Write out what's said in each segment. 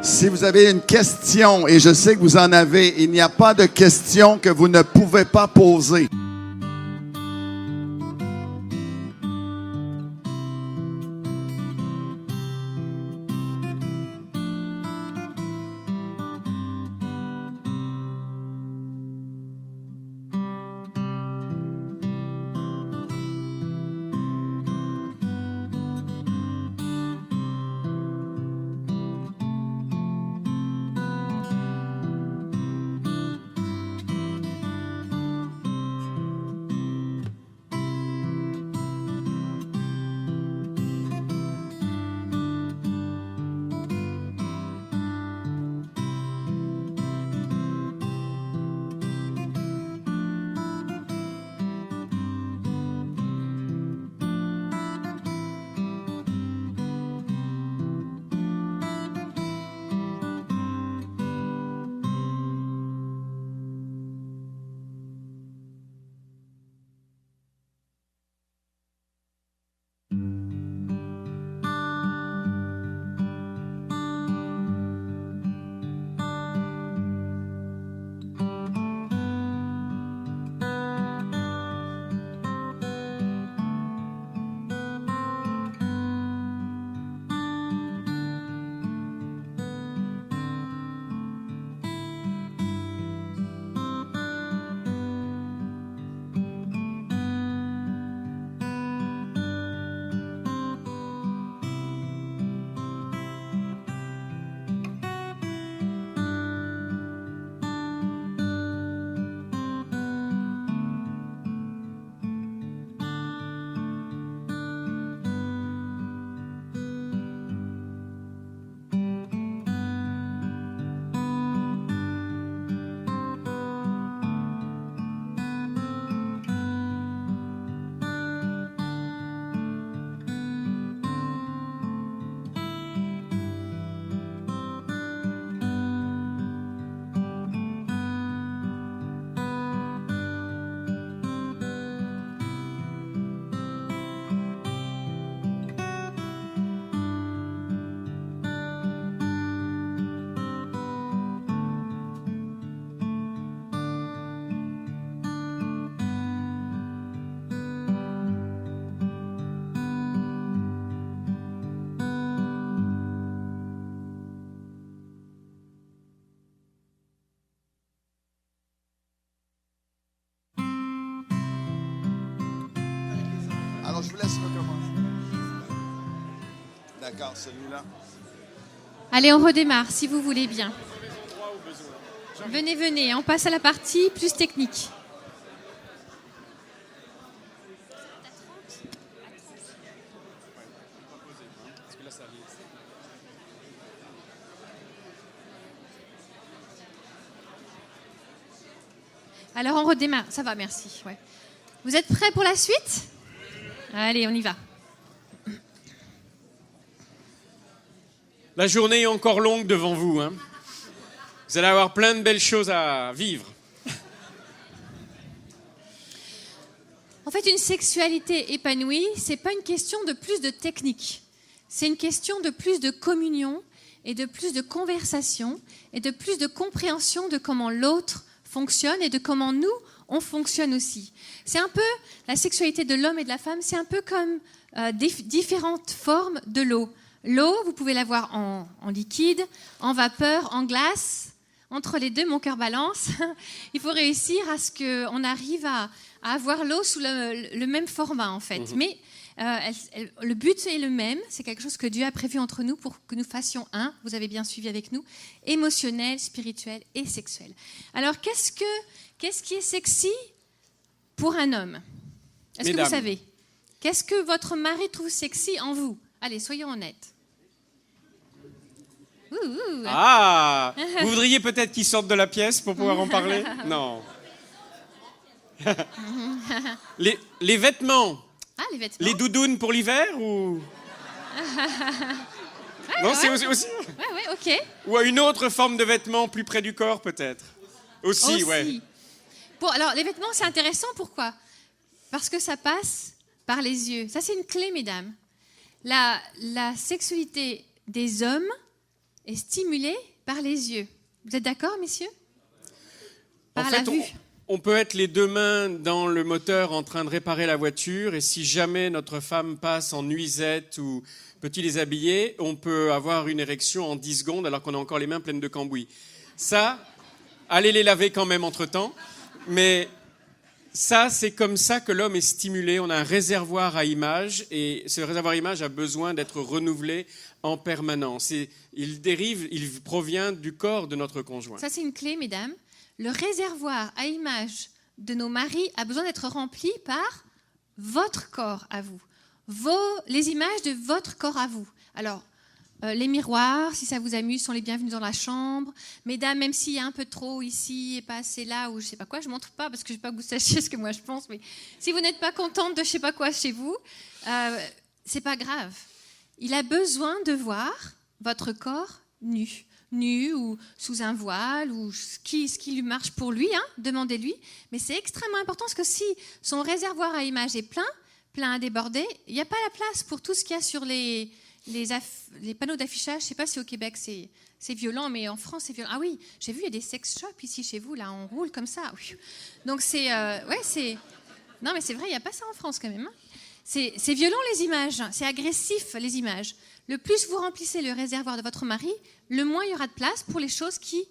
Si vous avez une question, et je sais que vous en avez, il n'y a pas de question que vous ne pouvez pas poser. Alors, je vous laisse recommencer. D'accord, celui-là. Allez, on redémarre, si vous voulez bien. Venez, venez, on passe à la partie plus technique. Alors, on redémarre. Ça va, merci. Ouais. Vous êtes prêts pour la suite ? Allez, on y va. La journée est encore longue devant vous, hein. Vous allez avoir plein de belles choses à vivre. En fait, une sexualité épanouie, c'est pas une question de plus de technique. C'est une question de plus de communion et de plus de conversation et de plus de compréhension de comment l'autre fonctionne et de comment nous, on fonctionne aussi. C'est un peu, la sexualité de l'homme et de la femme, c'est un peu comme différentes formes de l'eau. L'eau, vous pouvez la voir en liquide, en vapeur, en glace. Entre les deux, mon cœur balance. Il faut réussir à ce qu'on arrive à avoir l'eau sous le même format, en fait. Mais le but est le même. C'est quelque chose que Dieu a prévu entre nous pour que nous fassions un. Vous avez bien suivi avec nous. Émotionnel, spirituel et sexuel. Alors, qu'est-ce qui est sexy pour un homme ? Est-ce que vous savez ? Qu'est-ce que votre mari trouve sexy en vous ? Allez, soyons honnêtes. Ah, vous voudriez peut-être qu'il sorte de la pièce pour pouvoir en parler ? Non. Les vêtements. Ah, les vêtements. Les doudounes pour l'hiver ou... Non, c'est aussi... Ouais, ok. Ou à une autre forme de vêtements plus près du corps, peut-être. Aussi, ouais. Bon, alors, les vêtements, c'est intéressant. Pourquoi ? Parce que ça passe par les yeux. Ça, c'est une clé, mesdames. La sexualité des hommes est stimulée par les yeux. Vous êtes d'accord, messieurs? Par la vue. On peut être les deux mains dans le moteur en train de réparer la voiture et si jamais notre femme passe en nuisette ou petit déshabillé, on peut avoir une érection en 10 secondes alors qu'on a encore les mains pleines de cambouis. Ça, allez les laver quand même entre-temps, mais ça, c'est comme ça que l'homme est stimulé. On a un réservoir à images et ce réservoir à images a besoin d'être renouvelé en permanence. Et il provient du corps de notre conjoint. Ça, c'est une clé, mesdames. Le réservoir à images de nos maris a besoin d'être rempli par votre corps à vous. Les images de votre corps à vous. Alors, les miroirs, si ça vous amuse, sont les bienvenus dans la chambre. Mesdames, même s'il y a un peu trop ici et pas assez là, ou je sais pas quoi, je montre pas parce que je veux pas que vous sachiez ce que moi je pense. Mais si vous n'êtes pas contente de je sais pas quoi chez vous, c'est pas grave. Il a besoin de voir votre corps nu ou sous un voile, ou ce qui lui marche pour lui, hein, demandez-lui. Mais c'est extrêmement important parce que si son réservoir à images est plein à déborder, il n'y a pas la place pour tout ce qu'il y a sur les panneaux d'affichage. Je ne sais pas si au Québec c'est violent, mais en France c'est violent. Ah oui, j'ai vu, il y a des sex shops ici chez vous, là, on roule comme ça. Oui. Donc non mais c'est vrai, il n'y a pas ça en France quand même. Hein. C'est violent les images, c'est agressif les images. Le plus vous remplissez le réservoir de votre mari, le moins il y aura de place pour les choses qui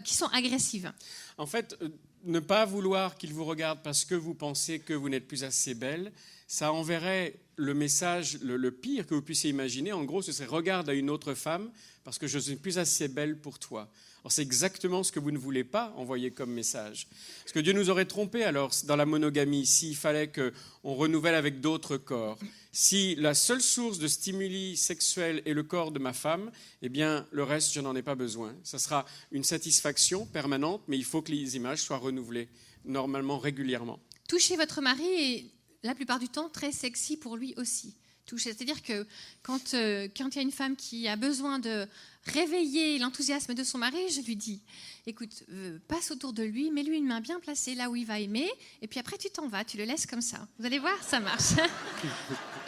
sont agressives. En fait, ne pas vouloir qu'il vous regarde parce que vous pensez que vous n'êtes plus assez belle, ça enverrait le message, le pire que vous puissiez imaginer. En gros, ce serait « regarde à une autre femme parce que je ne suis plus assez belle pour toi ». Alors, c'est exactement ce que vous ne voulez pas envoyer comme message. Parce que Dieu nous aurait trompés alors dans la monogamie s'il fallait qu'on renouvelle avec d'autres corps. Si la seule source de stimuli sexuels est le corps de ma femme, eh bien, le reste, je n'en ai pas besoin. Ça sera une satisfaction permanente, mais il faut que les images soient renouvelées, normalement, régulièrement. Toucher votre mari est, la plupart du temps, très sexy pour lui aussi. C'est-à-dire que quand il y a une femme qui a besoin de réveiller l'enthousiasme de son mari, je lui dis, écoute, passe autour de lui, mets-lui une main bien placée là où il va aimer, et puis après tu t'en vas, tu le laisses comme ça. Vous allez voir, ça marche.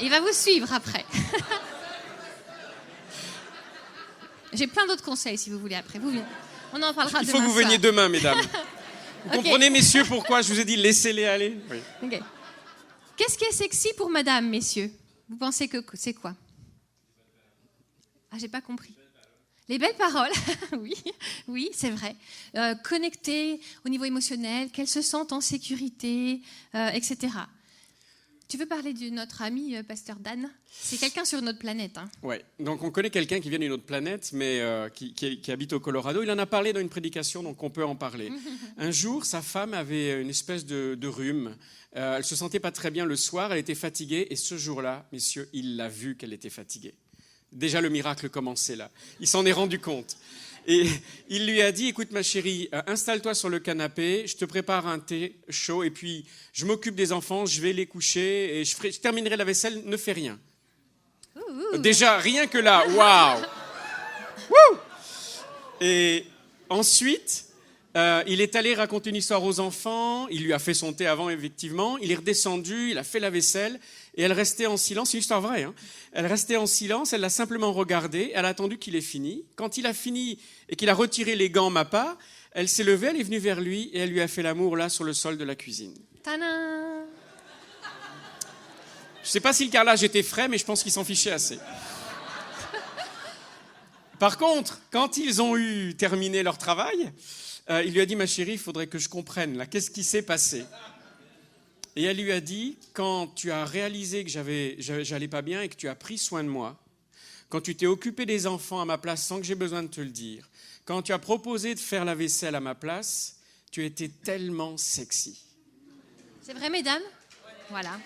Il va vous suivre après. J'ai plein d'autres conseils si vous voulez après. On en parlera demain. Il faut que vous veniez demain, mesdames. Vous comprenez, messieurs, pourquoi je vous ai dit laissez-les aller? Oui. Okay. Qu'est-ce qui est sexy pour madame, messieurs? Vous pensez que c'est quoi? Ah, j'ai pas compris. Les belles paroles, oui, c'est vrai. Connectées au niveau émotionnel, qu'elles se sentent en sécurité, etc. Tu veux parler de notre ami, pasteur Dan? C'est quelqu'un sur une autre planète. Hein. Oui, donc on connaît quelqu'un qui vient d'une autre planète, mais qui habite au Colorado. Il en a parlé dans une prédication, donc on peut en parler. Un jour, sa femme avait une espèce de rhume. Elle ne se sentait pas très bien le soir, elle était fatiguée, et ce jour-là, messieurs, il l'a vu qu'elle était fatiguée. Déjà, le miracle commençait là. Il s'en est rendu compte. Et il lui a dit, écoute ma chérie, installe-toi sur le canapé, je te prépare un thé chaud, et puis je m'occupe des enfants, je vais les coucher, et je terminerai la vaisselle, ne fais rien. Déjà, rien que là, waouh! Et ensuite, il est allé raconter une histoire aux enfants, il lui a fait son thé avant, effectivement, il est redescendu, il a fait la vaisselle, et elle restait en silence, c'est une histoire vraie, hein. Elle restait en silence, elle l'a simplement regardé, elle a attendu qu'il ait fini. Quand il a fini et qu'il a retiré les gants MAPA, elle s'est levée, elle est venue vers lui, et elle lui a fait l'amour là, sur le sol de la cuisine. Tadam! Je ne sais pas si le carrelage était frais, mais je pense qu'il s'en fichait assez. Par contre, quand ils ont eu terminé leur travail, il lui a dit, ma chérie, il faudrait que je comprenne, là, qu'est-ce qui s'est passé? Et elle lui a dit, quand tu as réalisé que j'allais pas bien et que tu as pris soin de moi, quand tu t'es occupé des enfants à ma place sans que j'ai besoin de te le dire, quand tu as proposé de faire la vaisselle à ma place, tu étais tellement sexy. C'est vrai, mesdames? Voilà.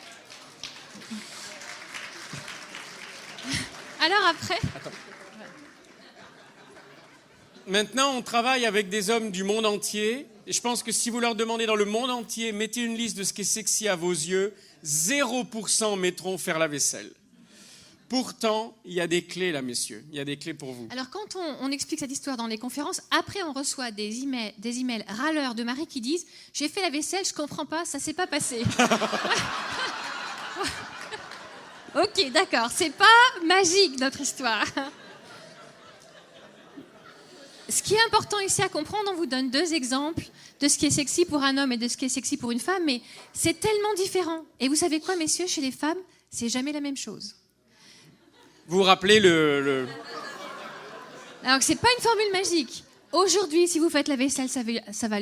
Alors après? Attends. Maintenant, on travaille avec des hommes du monde entier. Et je pense que si vous leur demandez dans le monde entier, mettez une liste de ce qui est sexy à vos yeux, 0% mettront faire la vaisselle. Pourtant, il y a des clés là, messieurs. Il y a des clés pour vous. Alors, quand on explique cette histoire dans les conférences, après, on reçoit des emails râleurs de maris qui disent « J'ai fait la vaisselle, je comprends pas, ça s'est pas passé. » Ok, d'accord. C'est pas magique, notre histoire. Ce qui est important ici à comprendre, on vous donne 2 exemples de ce qui est sexy pour un homme et de ce qui est sexy pour une femme, mais c'est tellement différent. Et vous savez quoi, messieurs, chez les femmes, c'est jamais la même chose. Vous vous rappelez Alors que c'est pas une formule magique. Aujourd'hui, si vous faites la vaisselle, ça va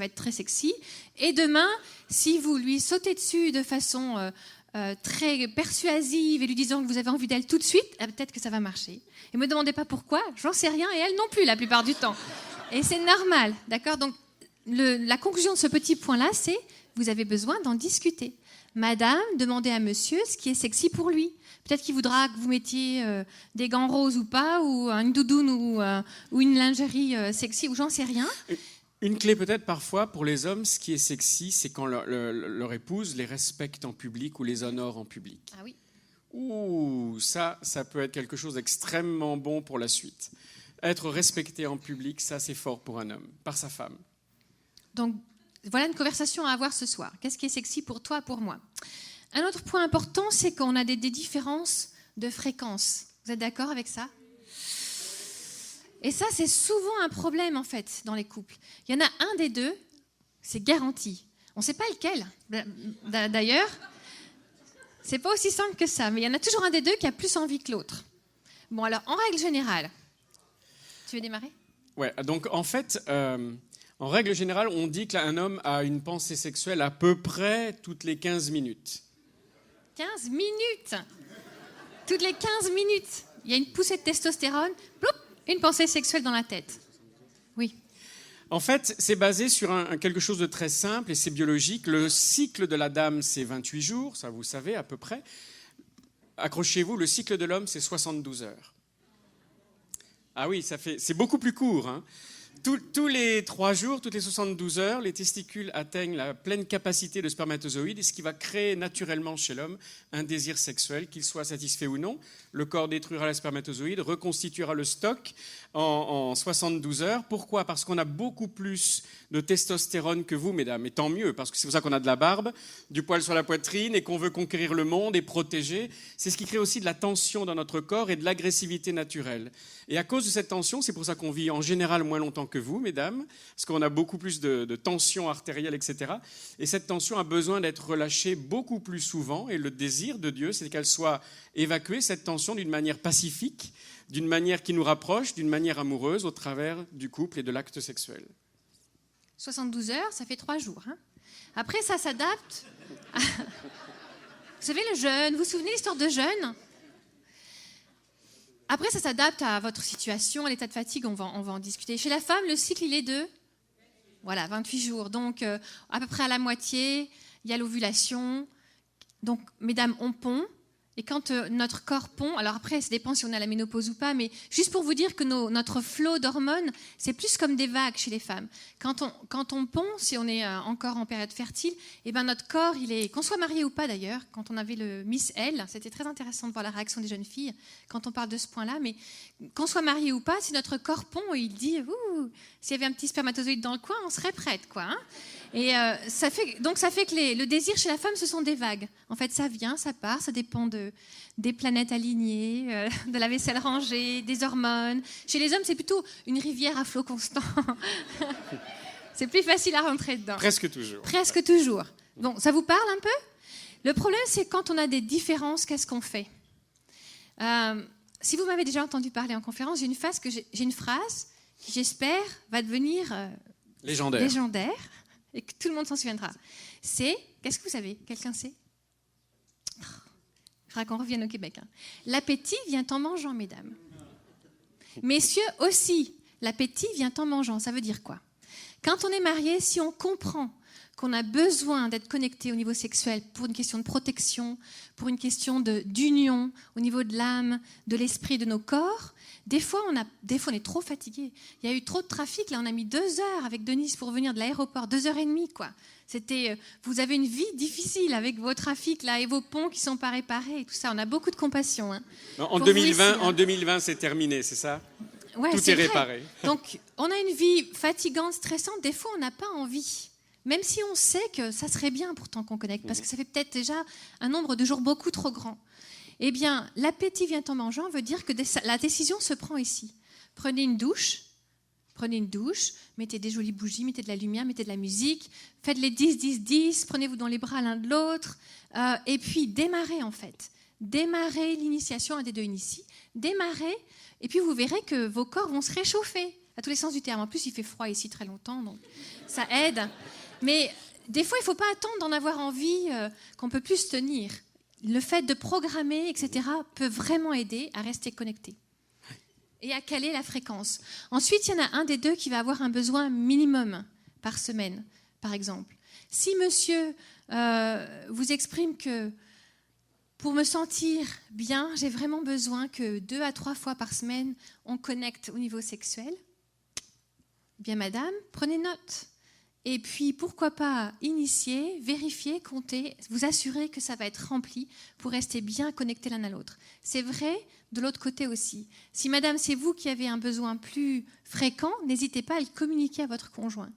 être très sexy. Et demain, si vous lui sautez dessus de façon très persuasive et lui disant que vous avez envie d'elle tout de suite, peut-être que ça va marcher. Et me demandez pas pourquoi, j'en sais rien, et elle non plus la plupart du temps. Et c'est normal, d'accord ? Donc la conclusion de ce petit point-là, c'est vous avez besoin d'en discuter. Madame, demandez à monsieur ce qui est sexy pour lui. Peut-être qu'il voudra que vous mettiez des gants roses ou pas, ou une doudoune ou une lingerie sexy, ou j'en sais rien. Une clé peut-être parfois pour les hommes, ce qui est sexy, c'est quand leur épouse les respecte en public ou les honore en public. Ah oui. Ouh, ça peut être quelque chose d'extrêmement bon pour la suite. Être respecté en public, ça c'est fort pour un homme, par sa femme. Donc voilà une conversation à avoir ce soir. Qu'est-ce qui est sexy pour toi, pour moi ? Un autre point important, c'est qu'on a des différences de fréquence. Vous êtes d'accord avec ça ? Et ça, c'est souvent un problème, en fait, dans les couples. Il y en a un des deux, c'est garanti. On ne sait pas lequel, d'ailleurs. C'est pas aussi simple que ça, mais il y en a toujours un des deux qui a plus envie que l'autre. Bon, alors, en règle générale, tu veux démarrer ? Ouais, donc en fait, en règle générale, on dit qu'un homme a une pensée sexuelle à peu près toutes les 15 minutes. 15 minutes ! Toutes les 15 minutes, il y a une poussée de testostérone, ploup, une pensée sexuelle dans la tête. Oui. En fait, c'est basé sur quelque chose de très simple et c'est biologique. Le cycle de la dame, c'est 28 jours, ça vous savez à peu près. Accrochez-vous, le cycle de l'homme, c'est 72 heures. Ah oui, c'est beaucoup plus court, hein. Tous les 3 jours, toutes les 72 heures, les testicules atteignent la pleine capacité de spermatozoïdes, et ce qui va créer naturellement chez l'homme un désir sexuel, qu'il soit satisfait ou non. Le corps détruira les spermatozoïdes, reconstituera le stock en 72 heures. Pourquoi ? Parce qu'on a beaucoup plus de testostérone que vous, mesdames. Et tant mieux, parce que c'est pour ça qu'on a de la barbe, du poil sur la poitrine, et qu'on veut conquérir le monde et protéger. C'est ce qui crée aussi de la tension dans notre corps et de l'agressivité naturelle. Et à cause de cette tension, c'est pour ça qu'on vit en général moins longtemps que vous, mesdames, parce qu'on a beaucoup plus de tension artérielle, etc. Et cette tension a besoin d'être relâchée beaucoup plus souvent. Et le désir de Dieu, c'est qu'elle soit évacuée, cette tension, d'une manière pacifique, d'une manière qui nous rapproche, d'une manière amoureuse, au travers du couple et de l'acte sexuel. 72 heures, ça fait 3 jours. Hein. Après, ça s'adapte. Vous savez, le jeûne, vous vous souvenez l'histoire de jeûne ? Après, ça s'adapte à votre situation, à l'état de fatigue, on va en discuter. Chez la femme, le cycle, il est de 28 jours. Donc, à peu près à la moitié, il y a l'ovulation. Donc, mesdames, on pond. Et quand notre corps pond, alors après, ça dépend si on a la ménopause ou pas, mais juste pour vous dire que notre flot d'hormones, c'est plus comme des vagues chez les femmes. Quand on pond, si on est encore en période fertile, eh ben notre corps, qu'on soit marié ou pas d'ailleurs, quand on avait le Miss L, c'était très intéressant de voir la réaction des jeunes filles quand on parle de ce point-là, mais qu'on soit marié ou pas, si notre corps pond, il dit, s'il y avait un petit spermatozoïde dans le coin, on serait prête, quoi. Hein. Et ça fait que le désir chez la femme, ce sont des vagues. En fait, ça vient, ça part, ça dépend des planètes alignées, de la vaisselle rangée, des hormones. Chez les hommes, c'est plutôt une rivière à flot constant. C'est plus facile à rentrer dedans. Presque toujours. Presque toujours. Bon, ça vous parle un peu ? Le problème, c'est quand on a des différences, qu'est-ce qu'on fait ? Si vous m'avez déjà entendu parler en conférence, j'ai une phrase qui, j'espère, va devenir légendaire. Et que tout le monde s'en souviendra. Qu'est-ce que vous savez ? Quelqu'un sait ? Il faudra qu'on revienne au Québec. Hein. L'appétit vient en mangeant, mesdames. Messieurs aussi, l'appétit vient en mangeant. Ça veut dire quoi ? Quand on est marié, si on comprend qu'on a besoin d'être connecté au niveau sexuel pour une question de protection, pour une question d'union au niveau de l'âme, de l'esprit, de nos corps, des fois on est trop fatigué. Il y a eu trop de trafic. Là, on a mis 2 heures avec Denise pour venir de l'aéroport, 2h30, quoi. Vous avez une vie difficile avec vos trafics là et vos ponts qui sont pas réparés et tout ça. On a beaucoup de compassion. Hein, en 2020, c'est terminé, c'est ça ? Ouais, tout est réparé. Donc, on a une vie fatigante, stressante. Des fois, on n'a pas envie Même si on sait que ça serait bien pourtant qu'on connecte, parce que ça fait peut-être déjà un nombre de jours beaucoup trop grand. Eh bien, l'appétit vient en mangeant veut dire que la décision se prend ici. Prenez une douche, mettez des jolies bougies, mettez de la lumière, mettez de la musique, faites les 10-10-10, prenez-vous dans les bras l'un de l'autre, et puis démarrez en fait. Démarrez l'initiation, un des deux initie, démarrez, et puis vous verrez que vos corps vont se réchauffer, à tous les sens du terme. En plus, il fait froid ici très longtemps, donc ça aide. Mais des fois, il ne faut pas attendre d'en avoir envie, qu'on ne peut plus se tenir. Le fait de programmer, etc., peut vraiment aider à rester connecté et à caler la fréquence. Ensuite, il y en a un des deux qui va avoir un besoin minimum par semaine, par exemple. Si monsieur vous exprime que pour me sentir bien, j'ai vraiment besoin que 2 à 3 fois par semaine, on connecte au niveau sexuel, bien madame, prenez note. Et puis, pourquoi pas initier, vérifier, compter, vous assurer que ça va être rempli pour rester bien connectés l'un à l'autre. C'est vrai de l'autre côté aussi. Si madame, c'est vous qui avez un besoin plus fréquent, n'hésitez pas à le communiquer à votre conjoint.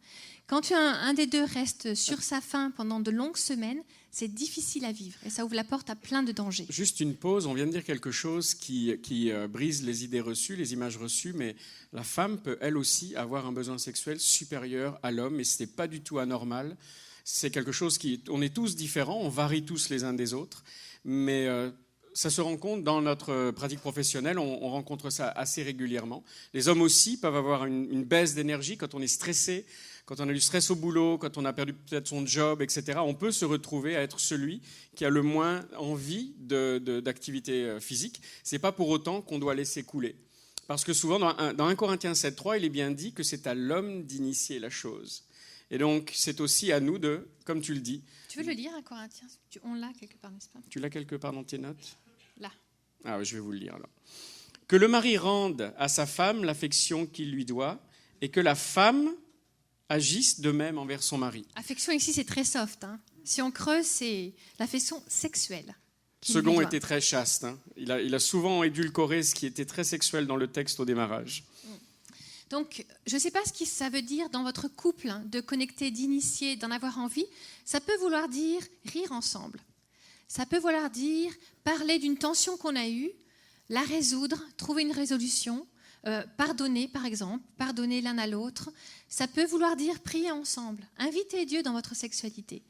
Quand un des deux reste sur sa faim pendant de longues semaines, c'est difficile à vivre et ça ouvre la porte à plein de dangers. Juste une pause, on vient de dire quelque chose qui brise les idées reçues, les images reçues, mais la femme peut elle aussi avoir un besoin sexuel supérieur à l'homme et ce n'est pas du tout anormal. C'est quelque chose on est tous différents, on varie tous les uns des autres, mais ça se rencontre dans notre pratique professionnelle, on rencontre ça assez régulièrement. Les hommes aussi peuvent avoir une baisse d'énergie quand on est stressé, quand on a du stress au boulot, quand on a perdu peut-être son job, etc., on peut se retrouver à être celui qui a le moins envie d'activité physique. Ce n'est pas pour autant qu'on doit laisser couler. Parce que souvent, dans 1 Corinthiens 7,3, il est bien dit que c'est à l'homme d'initier la chose. Et donc, c'est aussi à nous de, comme tu le dis... Tu veux le lire, 1 Corinthiens ? On l'a quelque part, n'est-ce pas ? Tu l'as quelque part dans tes notes ? Là. Ah oui, je vais vous le lire alors. Que le mari rende à sa femme l'affection qu'il lui doit, et que la femme agisse de même envers son mari. Affection ici, c'est très soft. Hein. Si on creuse, c'est l'affection sexuelle. Second était très chaste. Hein. Il a souvent édulcoré ce qui était très sexuel dans le texte au démarrage. Donc, je ne sais pas ce que ça veut dire dans votre couple, hein, de connecter, d'initier, d'en avoir envie. Ça peut vouloir dire rire ensemble. Ça peut vouloir dire parler d'une tension qu'on a eue, la résoudre, trouver une résolution, pardonner par exemple, pardonner l'un à l'autre. Ça peut vouloir dire prier ensemble, inviter Dieu dans votre sexualité.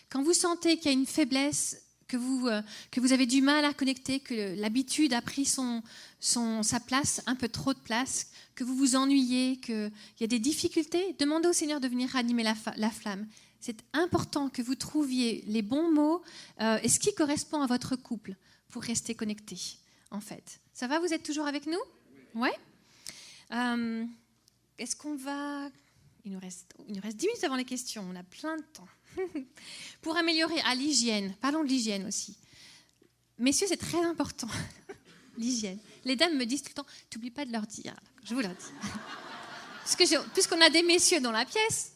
Quand vous sentez qu'il y a une faiblesse, que vous avez du mal à connecter, que l'habitude a pris sa place, un peu trop de place, que vous vous ennuyez, qu'il y a des difficultés, demandez au Seigneur de venir ranimer la flamme. C'est important que vous trouviez les bons mots et ce qui correspond à votre couple pour rester connecté, en fait. Ça va, vous êtes toujours avec nous ? Ouais. Est-ce qu'on va... Il nous reste 10 minutes avant les questions, on a plein de temps. Pour améliorer l'hygiène, parlons de l'hygiène aussi. Messieurs, c'est très important, l'hygiène. Les dames me disent tout le temps, t'oublies pas de leur dire, je vous le dis. Puisqu'on a des messieurs dans la pièce,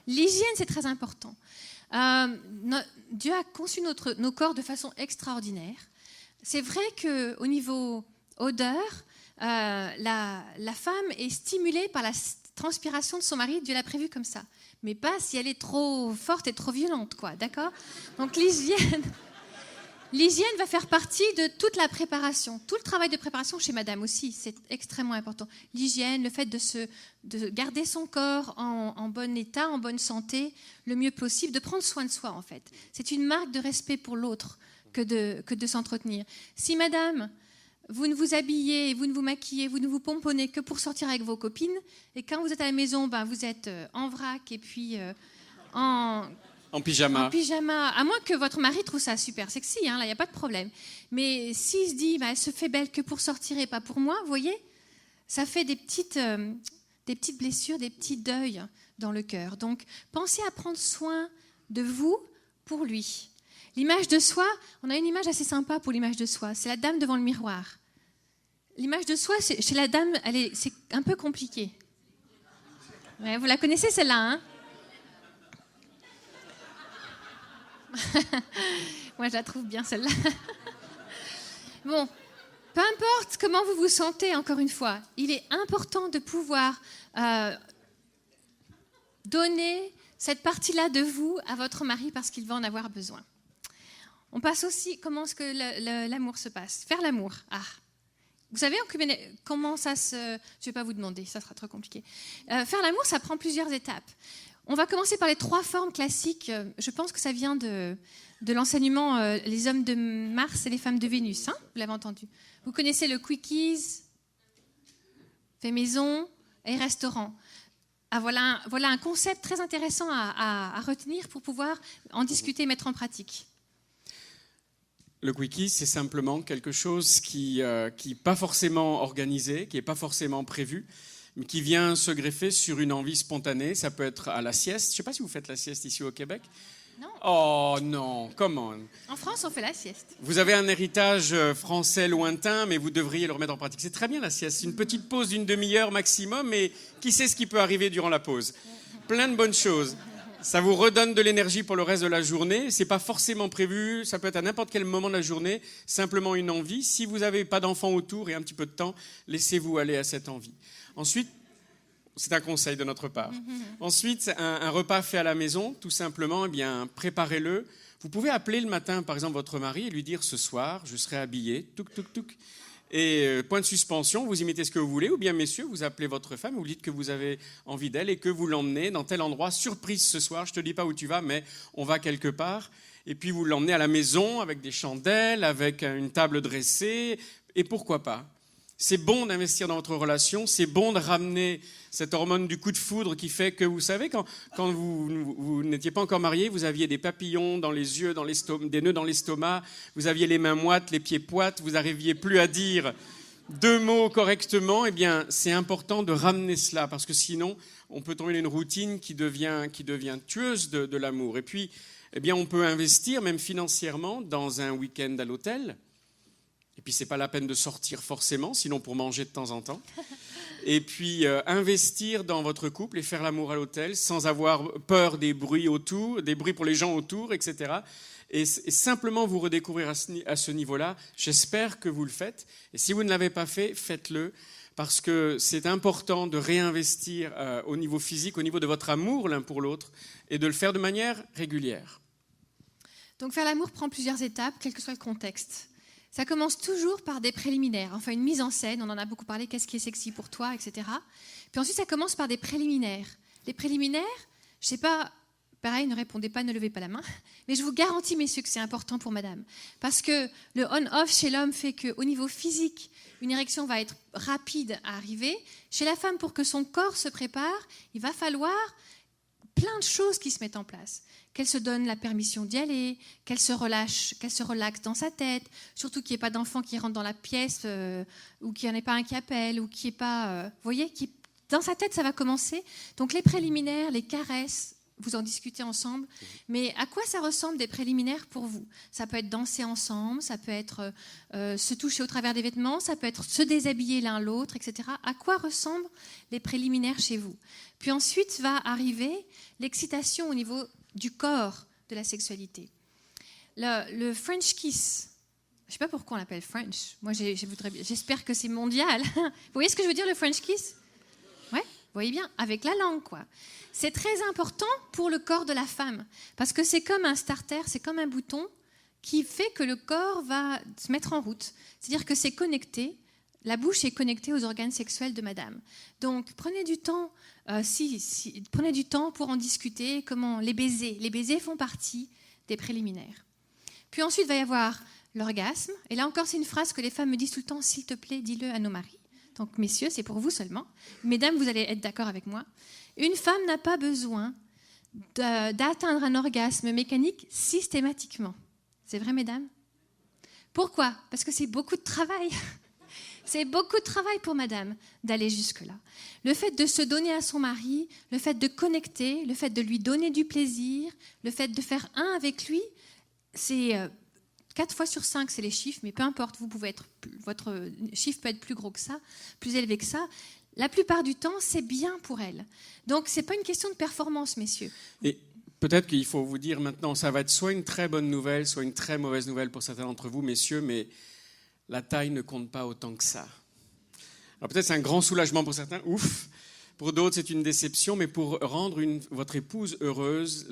l'hygiène, c'est très important. Dieu a conçu nos corps de façon extraordinaire. C'est vrai qu'au niveau odeur, la femme est stimulée par la transpiration de son mari, Dieu l'a prévu comme ça. Mais pas si elle est trop forte et trop violente, quoi, d'accord ? Donc l'hygiène va faire partie de toute la préparation. Tout le travail de préparation chez madame aussi, c'est extrêmement important. L'hygiène, le fait de garder son corps en bon état, en bonne santé, le mieux possible, de prendre soin de soi, en fait. C'est une marque de respect pour l'autre que de s'entretenir. Si madame... vous ne vous habillez, vous ne vous maquillez, vous ne vous pomponnez que pour sortir avec vos copines. Et quand vous êtes à la maison, vous êtes en vrac et puis en pyjama. En pyjama. À moins que votre mari trouve ça super sexy, hein, là, il n'y a pas de problème. Mais s'il se dit, elle se fait belle que pour sortir et pas pour moi, vous voyez, ça fait des petites blessures, des petits deuils dans le cœur. Donc, pensez à prendre soin de vous pour lui. L'image de soi, on a une image assez sympa pour l'image de soi. C'est la dame devant le miroir. L'image de soi, chez la dame, c'est un peu compliqué. Ouais, vous la connaissez celle-là, hein ? Moi, je la trouve bien celle-là. Bon, peu importe comment vous vous sentez, encore une fois, il est important de pouvoir donner cette partie-là de vous à votre mari parce qu'il va en avoir besoin. On passe aussi, comment est-ce que l'amour se passe? Faire l'amour. Ah. Vous savez comment ça se... Je ne vais pas vous demander, ça sera trop compliqué. Faire l'amour, ça prend plusieurs étapes. On va commencer par les 3 formes classiques. Je pense que ça vient de l'enseignement les hommes de Mars et les femmes de Vénus. Hein, vous l'avez entendu. Vous connaissez le quickies, fait maison et restaurant. Ah, voilà un concept très intéressant à retenir pour pouvoir en discuter et mettre en pratique. Le quickie, c'est simplement quelque chose qui n'est pas forcément organisé, qui n'est pas forcément prévu, mais qui vient se greffer sur une envie spontanée. Ça peut être à la sieste. Je ne sais pas si vous faites la sieste ici au Québec. Non. Oh non, comment? En France, on fait la sieste. Vous avez un héritage français lointain, mais vous devriez le remettre en pratique. C'est très bien la sieste. C'est une petite pause d'une demi-heure maximum, mais qui sait ce qui peut arriver durant la pause? Plein de bonnes choses. Ça vous redonne de l'énergie pour le reste de la journée. C'est pas forcément prévu. Ça peut être à n'importe quel moment de la journée. Simplement une envie. Si vous n'avez pas d'enfant autour et un petit peu de temps, laissez-vous aller à cette envie. Ensuite, c'est un conseil de notre part. Ensuite, un repas fait à la maison, tout simplement, eh bien, préparez-le. Vous pouvez appeler le matin, par exemple, votre mari et lui dire « Ce soir, je serai habillé, touk, touk, touk ». Et point de suspension, vous y mettez ce que vous voulez, ou bien, messieurs, vous appelez votre femme, vous dites que vous avez envie d'elle et que vous l'emmenez dans tel endroit, surprise ce soir, je ne te dis pas où tu vas, mais on va quelque part. Et puis vous l'emmenez à la maison avec des chandelles, avec une table dressée, et pourquoi pas? C'est bon d'investir dans votre relation, c'est bon de ramener cette hormone du coup de foudre qui fait que, vous savez, quand vous n'étiez pas encore mariés, vous aviez des papillons dans les yeux, des nœuds dans l'estomac, vous aviez les mains moites, les pieds poites, vous n'arriviez plus à dire 2 mots correctement. Eh bien, c'est important de ramener cela, parce que sinon, on peut tomber dans une routine qui devient tueuse de l'amour. Et puis, eh bien, on peut investir, même financièrement, dans un week-end à l'hôtel. Et puis, ce n'est pas la peine de sortir forcément, sinon pour manger de temps en temps. Et puis, investir dans votre couple et faire l'amour à l'hôtel sans avoir peur des bruits autour, des bruits pour les gens autour, etc. Et simplement vous redécouvrir à ce niveau-là. J'espère que vous le faites. Et si vous ne l'avez pas fait, faites-le. Parce que c'est important de réinvestir au niveau physique, au niveau de votre amour l'un pour l'autre, et de le faire de manière régulière. Donc, faire l'amour prend plusieurs étapes, quel que soit le contexte. Ça commence toujours par des préliminaires, enfin une mise en scène, on en a beaucoup parlé, qu'est-ce qui est sexy pour toi, etc. Puis ensuite, ça commence par des préliminaires. Les préliminaires, je ne sais pas, pareil, ne répondez pas, ne levez pas la main, mais je vous garantis, messieurs, que c'est important pour madame. Parce que le on-off chez l'homme fait qu'au niveau physique, une érection va être rapide à arriver. Chez la femme, pour que son corps se prépare, il va falloir plein de choses qui se mettent en place. Qu'elle se donne la permission d'y aller, qu'elle se relâche, qu'elle se relaxe dans sa tête, surtout qu'il n'y ait pas d'enfant qui rentre dans la pièce ou qu'il n'y en ait pas un qui appelle ou qui n'est pas... vous voyez, dans sa tête, ça va commencer. Donc les préliminaires, les caresses, vous en discutez ensemble. Mais à quoi ça ressemble des préliminaires pour vous? Ça peut être danser ensemble, ça peut être se toucher au travers des vêtements, ça peut être se déshabiller l'un l'autre, etc. À quoi ressemblent les préliminaires chez vous? Puis ensuite va arriver l'excitation au niveau du corps de la sexualité. Le French kiss, je ne sais pas pourquoi on l'appelle French. Moi, j'espère que c'est mondial. Vous voyez ce que je veux dire, le French kiss? Ouais, vous voyez bien, avec la langue, quoi. C'est très important pour le corps de la femme, parce que c'est comme un starter, c'est comme un bouton qui fait que le corps va se mettre en route. C'est-à-dire que c'est connecté, la bouche est connectée aux organes sexuels de madame. Donc, prenez du temps, prenez du temps pour en discuter, comment les baisers font partie des préliminaires. Puis ensuite, il va y avoir l'orgasme, et là encore, c'est une phrase que les femmes me disent tout le temps, s'il te plaît, dis-le à nos maris. Donc, messieurs, c'est pour vous seulement. Mesdames, vous allez être d'accord avec moi. Une femme n'a pas besoin d'atteindre un orgasme mécanique systématiquement. C'est vrai, mesdames? Pourquoi? Parce que c'est beaucoup de travail. C'est beaucoup de travail pour madame d'aller jusque-là. Le fait de se donner à son mari, le fait de connecter, le fait de lui donner du plaisir, le fait de faire un avec lui, c'est 4 fois sur 5, c'est les chiffres, mais peu importe, votre chiffre peut être plus gros que ça, plus élevé que ça. La plupart du temps, c'est bien pour elle. Donc, ce n'est pas une question de performance, messieurs. Et peut-être qu'il faut vous dire maintenant, ça va être soit une très bonne nouvelle, soit une très mauvaise nouvelle pour certains d'entre vous, messieurs, mais la taille ne compte pas autant que ça. Alors peut-être c'est un grand soulagement pour certains, ouf, Pour d'autres, c'est une déception, mais pour rendre votre épouse heureuse,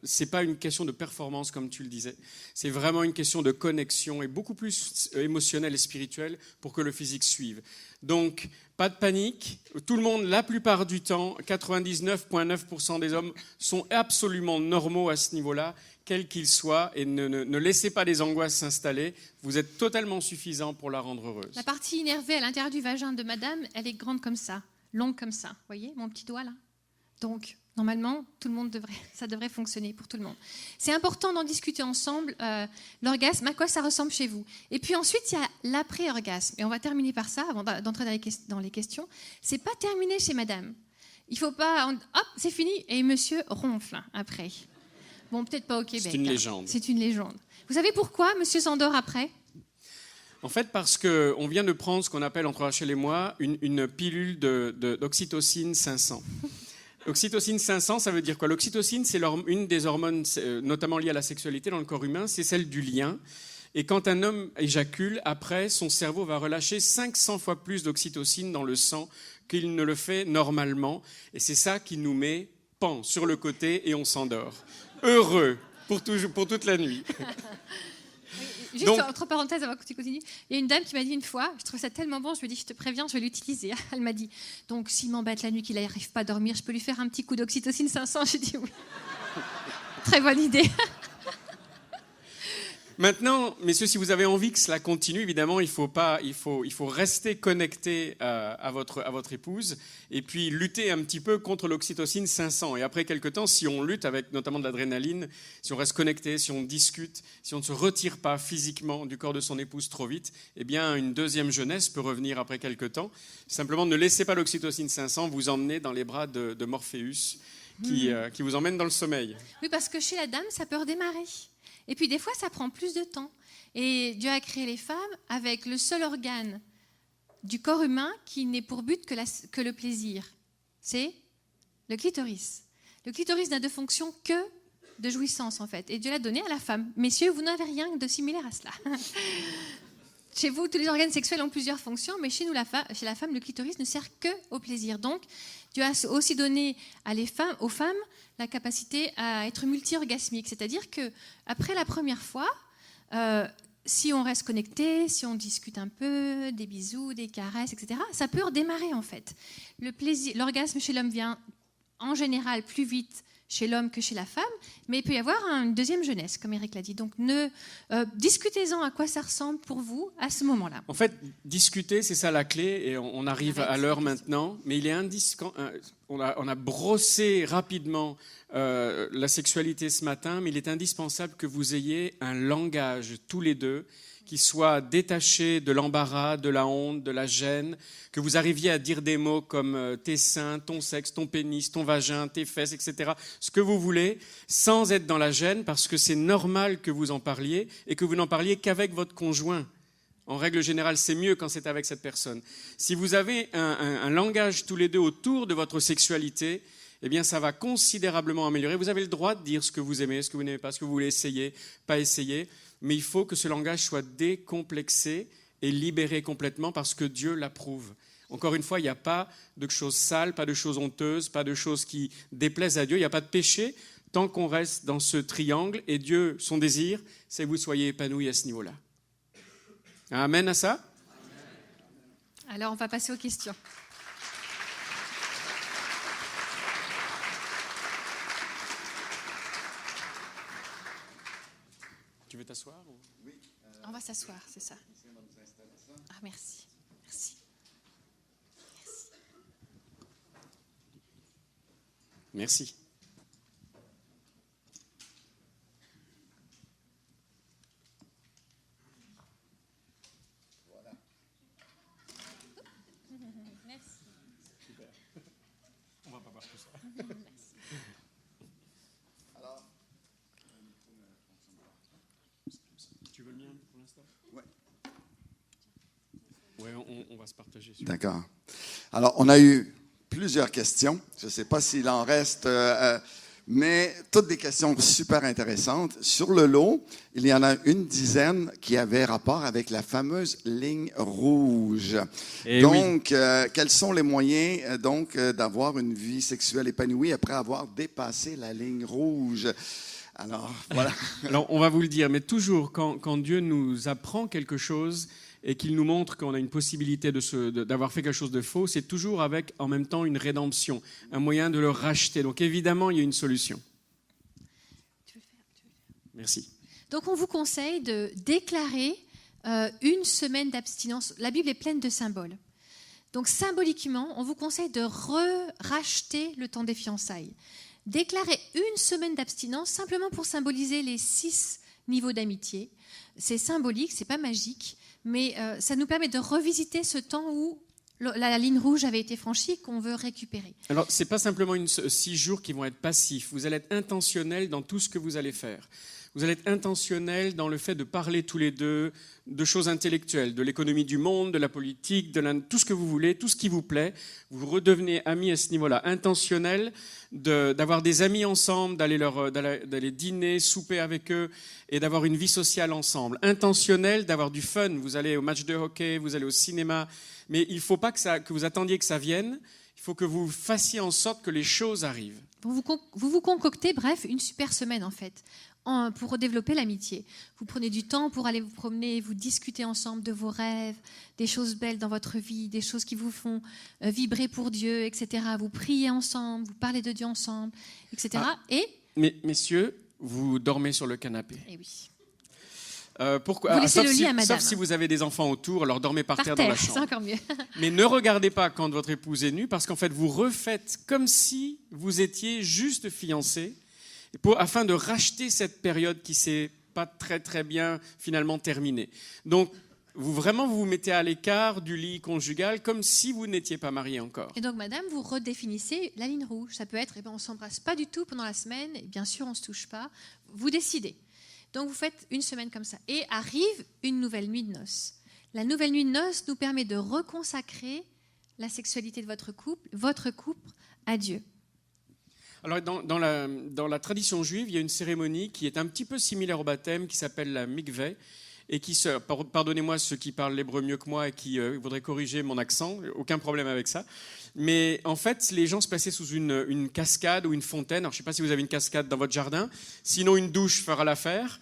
ce n'est pas une question de performance, comme tu le disais. C'est vraiment une question de connexion et beaucoup plus émotionnelle et spirituelle pour que le physique suive. Donc, pas de panique. Tout le monde, la plupart du temps, 99,9% des hommes sont absolument normaux à ce niveau-là, quels qu'ils soient, et ne laissez pas les angoisses s'installer. Vous êtes totalement suffisant pour la rendre heureuse. La partie innervée à l'intérieur du vagin de madame, elle est grande comme ça, longue comme ça. Vous voyez, mon petit doigt là? Donc, normalement, ça devrait fonctionner pour tout le monde. C'est important d'en discuter ensemble, l'orgasme, à quoi ça ressemble chez vous. Et puis ensuite, il y a l'après-orgasme. Et on va terminer par ça, avant d'entrer dans les questions. C'est pas terminé chez madame. Il faut pas... hop, c'est fini, et monsieur ronfle après. Bon, peut-être pas au Québec. C'est une légende. C'est une légende. Vous savez pourquoi monsieur s'endort après? En fait, parce qu'on vient de prendre ce qu'on appelle, entre Rachel et moi, une pilule d'oxytocine 500. Oxytocine 500, ça veut dire quoi? L'oxytocine, c'est une des hormones, notamment liées à la sexualité dans le corps humain, c'est celle du lien. Et quand un homme éjacule, après, son cerveau va relâcher 500 fois plus d'oxytocine dans le sang qu'il ne le fait normalement. Et c'est ça qui nous met sur le côté et on s'endort. Heureux pour toute la nuit. Juste donc, entre parenthèses, avant que tu continues, il y a une dame qui m'a dit une fois, je trouve ça tellement bon, je lui ai dit, je te préviens, je vais l'utiliser. Elle m'a dit, donc s'il m'embête la nuit, qu'il n'arrive pas à dormir, je peux lui faire un petit coup d'oxytocine 500? J'ai dit oui. Très bonne idée. Maintenant, messieurs, si vous avez envie que cela continue, évidemment, il faut rester connecté à votre épouse et puis lutter un petit peu contre l'oxytocine 500. Et après quelque temps, si on lutte avec notamment de l'adrénaline, si on reste connecté, si on discute, si on ne se retire pas physiquement du corps de son épouse trop vite, eh bien, une deuxième jeunesse peut revenir après quelque temps. Simplement, ne laissez pas l'oxytocine 500 vous emmener dans les bras de Morpheus qui vous emmène dans le sommeil. Oui, parce que chez la dame, ça peut redémarrer. Et puis des fois, ça prend plus de temps. Et Dieu a créé les femmes avec le seul organe du corps humain qui n'est pour but que le plaisir. C'est le clitoris. Le clitoris n'a de fonction que de jouissance, en fait. Et Dieu l'a donné à la femme. Messieurs, vous n'avez rien de similaire à cela. Chez vous, tous les organes sexuels ont plusieurs fonctions, mais chez la femme, le clitoris ne sert que au plaisir. Donc, Dieu a aussi donné aux femmes la capacité à être multi-orgasmique. C'est-à-dire qu'après la première fois, si on reste connecté, si on discute un peu, des bisous, des caresses, etc., ça peut redémarrer en fait. L'orgasme chez l'homme vient en général plus vite chez l'homme que chez la femme, mais il peut y avoir une deuxième jeunesse, comme Eric l'a dit. Donc, discutez-en à quoi ça ressemble pour vous à ce moment-là. En fait, discuter, c'est ça la clé, et on arrive à l'heure maintenant, mais il est on a brossé rapidement la sexualité ce matin, mais il est indispensable que vous ayez un langage, tous les deux, qui soit détaché de l'embarras, de la honte, de la gêne, que vous arriviez à dire des mots comme tes seins, ton sexe, ton pénis, ton vagin, tes fesses, etc., ce que vous voulez, sans être dans la gêne, parce que c'est normal que vous en parliez et que vous n'en parliez qu'avec votre conjoint. En règle générale, c'est mieux quand c'est avec cette personne. Si vous avez un langage tous les deux autour de votre sexualité, eh bien, ça va considérablement améliorer. Vous avez le droit de dire ce que vous aimez, ce que vous n'aimez pas, ce que vous voulez essayer, pas essayer, mais il faut que ce langage soit décomplexé et libéré complètement parce que Dieu l'approuve. Encore une fois, il n'y a pas de choses sales, pas de choses honteuses, pas de choses qui déplaisent à Dieu, il n'y a pas de péché tant qu'on reste dans ce triangle et Dieu, son désir, c'est que vous soyez épanouis à ce niveau-là. Amen à ça? Alors, on va passer aux questions. Tu veux t'asseoir ou... Oui. On va s'asseoir, c'est ça. Ah, merci. Merci. Merci. Voilà. Merci. Super. On va pas voir tout ça. Merci. Alors, tu veux le mien pour l'instant? oui. Oui, on va se partager. D'accord. Alors, on a eu plusieurs questions. Je ne sais pas s'il en reste Mais toutes des questions super intéressantes. Sur le lot, il y en a une dizaine qui avaient rapport avec la fameuse ligne rouge. Et donc, quels sont les moyens d'avoir une vie sexuelle épanouie après avoir dépassé la ligne rouge? Alors, voilà. Alors, on va vous le dire, mais toujours, quand Dieu nous apprend quelque chose et qu'il nous montre qu'on a une possibilité d'avoir fait quelque chose de faux, c'est toujours avec, en même temps, une rédemption, un moyen de le racheter. Donc, évidemment, il y a une solution. Merci. Donc, on vous conseille de déclarer une semaine d'abstinence. La Bible est pleine de symboles. Donc, symboliquement, on vous conseille de racheter le temps des fiançailles. Déclarer une semaine d'abstinence simplement pour symboliser les 6 niveaux d'amitié. C'est symbolique, c'est pas magique, mais ça nous permet de revisiter ce temps où la ligne rouge avait été franchie qu'on veut récupérer. Alors, ce n'est pas simplement 6 jours qui vont être passifs. Vous allez être intentionnel dans tout ce que vous allez faire. Vous allez être intentionnel dans le fait de parler tous les deux de choses intellectuelles, de l'économie du monde, de la politique, tout ce que vous voulez, tout ce qui vous plaît. Vous redevenez amis à ce niveau-là. Intentionnel d'avoir des amis ensemble, d'aller dîner, souper avec eux et d'avoir une vie sociale ensemble. Intentionnel d'avoir du fun. Vous allez au match de hockey, vous allez au cinéma. Mais il ne faut pas que vous attendiez que ça vienne. Il faut que vous fassiez en sorte que les choses arrivent. Vous vous concoctez, bref, une super semaine en fait, pour redévelopper l'amitié. Vous prenez du temps pour aller vous promener, vous discuter ensemble de vos rêves, des choses belles dans votre vie, des choses qui vous font vibrer pour Dieu, etc. Vous priez ensemble, vous parlez de Dieu ensemble, etc. Mais messieurs, vous dormez sur le canapé. Et oui. Pourquoi? Vous laissez le lit à madame. Sauf si vous avez des enfants autour, alors dormez par terre dans la chambre. C'est encore mieux. Mais ne regardez pas quand votre épouse est nue, parce qu'en fait, vous refaites comme si vous étiez juste fiancés, afin de racheter cette période qui s'est pas très très bien finalement terminée. Donc, vous vous mettez à l'écart du lit conjugal comme si vous n'étiez pas mariés encore. Et donc, madame, vous redéfinissez la ligne rouge. Ça peut être, on ne s'embrasse pas du tout pendant la semaine, et bien sûr, on ne se touche pas. Vous décidez. Donc, vous faites une semaine comme ça. Et arrive une nouvelle nuit de noces. La nouvelle nuit de noces nous permet de reconsacrer la sexualité de votre couple à Dieu. Alors, dans la tradition juive, il y a une cérémonie qui est un petit peu similaire au baptême, qui s'appelle la mikveh, et pardonnez-moi ceux qui parlent l'hébreu mieux que moi et qui voudraient corriger mon accent, aucun problème avec ça. Mais en fait, les gens se plaçaient sous une cascade ou une fontaine. Alors, je ne sais pas si vous avez une cascade dans votre jardin, sinon une douche fera l'affaire.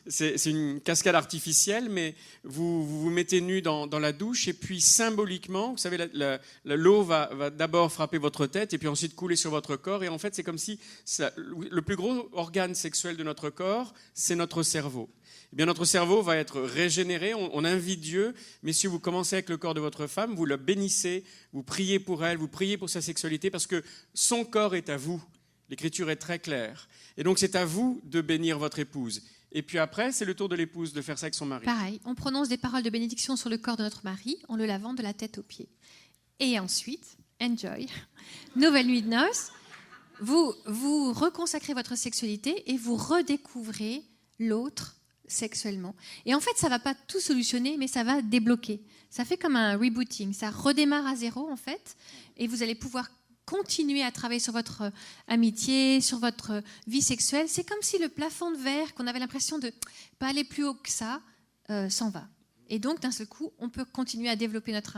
C'est une cascade artificielle, mais vous mettez nu dans la douche et puis symboliquement, vous savez, l'eau va d'abord frapper votre tête et puis ensuite couler sur votre corps. Et en fait, c'est comme si le plus gros organe sexuel de notre corps, c'est notre cerveau. Eh bien, notre cerveau va être régénéré, on invite Dieu. Messieurs, vous commencez avec le corps de votre femme, vous le bénissez, vous priez pour elle, vous priez pour sa sexualité parce que son corps est à vous. L'Écriture est très claire. Et donc, c'est à vous de bénir votre épouse. Et puis après, c'est le tour de l'épouse de faire ça avec son mari. Pareil, on prononce des paroles de bénédiction sur le corps de notre mari en le lavant de la tête aux pieds. Et ensuite, enjoy, nouvelle nuit de noces, vous reconsacrez votre sexualité et vous redécouvrez l'autre sexuellement. Et en fait, ça ne va pas tout solutionner, mais ça va débloquer. Ça fait comme un rebooting, ça redémarre à zéro en fait, et vous allez pouvoir continuer à travailler sur votre amitié, sur votre vie sexuelle. C'est comme si le plafond de verre, qu'on avait l'impression de ne pas aller plus haut que ça, s'en va. Et donc, d'un seul coup, on peut continuer à développer notre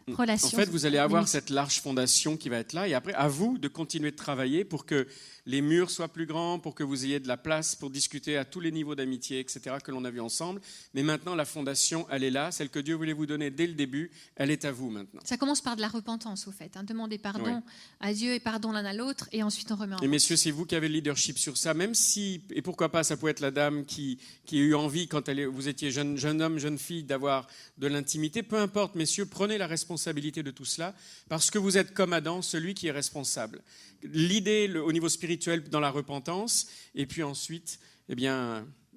relation. En fait, vous allez avoir cette large fondation qui va être là. Et après, à vous de continuer de travailler pour que les murs soient plus grands, pour que vous ayez de la place pour discuter à tous les niveaux d'amitié, etc., que l'on a vu ensemble. Mais maintenant, la fondation, elle est là. Celle que Dieu voulait vous donner dès le début, elle est à vous maintenant. Ça commence par de la repentance, au fait. Demander pardon à Dieu et pardon l'un à l'autre, et ensuite on remet en route. Et messieurs, c'est vous qui avez le leadership sur ça, même si, et pourquoi pas, ça peut être la dame qui a eu envie, quand vous étiez jeune homme, jeune fille, d'avoir de l'intimité. Peu importe, messieurs, prenez la responsabilité de tout cela, parce que vous êtes comme Adam, celui qui est responsable. L'idée au niveau spirituel dans la repentance, et puis ensuite,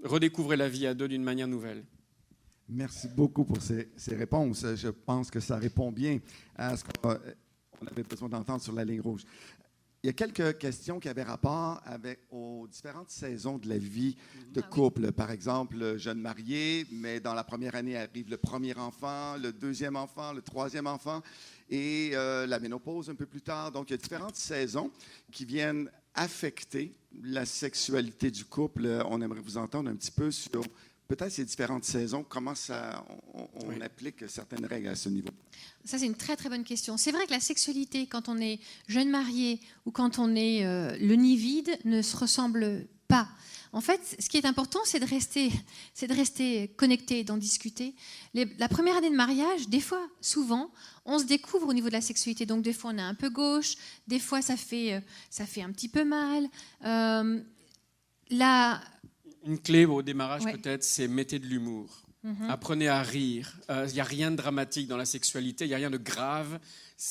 redécouvrez la vie à deux d'une manière nouvelle. Merci beaucoup pour ces réponses. Je pense que ça répond bien à ce qu'on avait besoin d'entendre sur la ligne rouge. Il y a quelques questions qui avaient rapport aux différentes saisons de la vie de couple. Par exemple, jeune marié, mais dans la première année arrive le premier enfant, le deuxième enfant, le troisième enfant et la ménopause un peu plus tard. Donc, il y a différentes saisons qui viennent affecter la sexualité du couple? On aimerait vous entendre un petit peu sur peut-être ces différentes saisons, comment on applique certaines règles à ce niveau. Ça, c'est une très, très bonne question. C'est vrai que la sexualité, quand on est jeune marié ou quand on est le nid vide, ne se ressemble pas. En fait, ce qui est important, c'est de rester connecté, d'en discuter. La première année de mariage, des fois, souvent, on se découvre au niveau de la sexualité. Donc, des fois, on est un peu gauche, des fois, ça fait un petit peu mal. Une clé au démarrage, peut-être, c'est mettez de l'humour. Apprenez à rire. Il n'y a rien de dramatique dans la sexualité, il n'y a rien de grave.